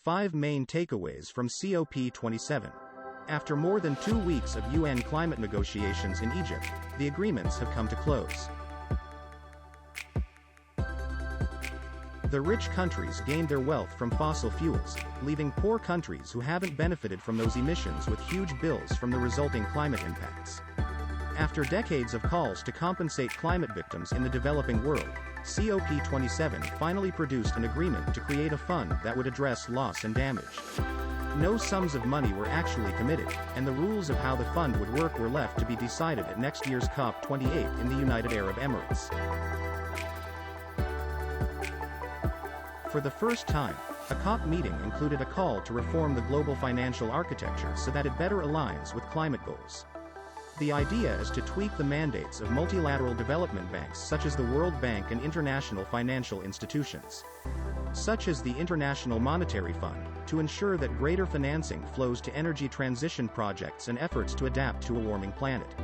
5 main takeaways from COP27. After more than 2 weeks of UN climate negotiations in Egypt, the agreements have come to close. The rich countries gained their wealth from fossil fuels, leaving poor countries who haven't benefited from those emissions with huge bills from the resulting climate impacts. After decades of calls to compensate climate victims in the developing world, COP27 finally produced an agreement to create a fund that would address loss and damage. No sums of money were actually committed, and the rules of how the fund would work were left to be decided at next year's COP28 in the United Arab Emirates. For the first time, a COP meeting included a call to reform the global financial architecture so that it better aligns with climate goals. The idea is to tweak the mandates of multilateral development banks such as the World Bank and international financial institutions, such as the International Monetary Fund, to ensure that greater financing flows to energy transition projects and efforts to adapt to a warming planet.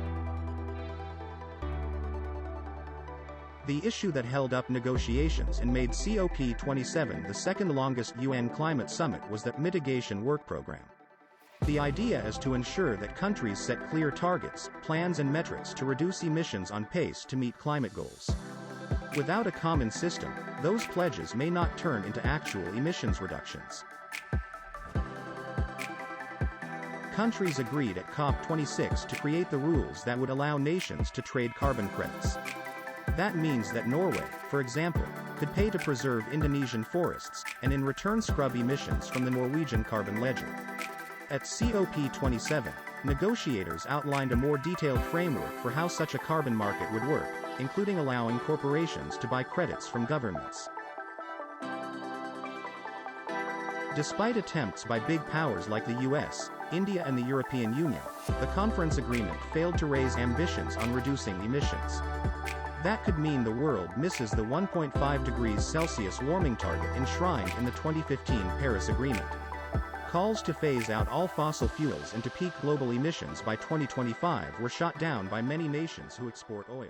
The issue that held up negotiations and made COP27 the second longest UN climate summit was the mitigation work program. The idea is to ensure that countries set clear targets, plans and metrics to reduce emissions on pace to meet climate goals. Without a common system, those pledges may not turn into actual emissions reductions. Countries agreed at COP26 to create the rules that would allow nations to trade carbon credits. That means that Norway, for example, could pay to preserve Indonesian forests, and in return scrub emissions from the Norwegian carbon ledger. At COP27, negotiators outlined a more detailed framework for how such a carbon market would work, including allowing corporations to buy credits from governments. Despite attempts by big powers like the US, India and the European Union, the conference agreement failed to raise ambitions on reducing emissions. That could mean the world misses the 1.5 degrees Celsius warming target enshrined in the 2015 Paris Agreement. Calls to phase out all fossil fuels and to peak global emissions by 2025 were shot down by many nations who export oil.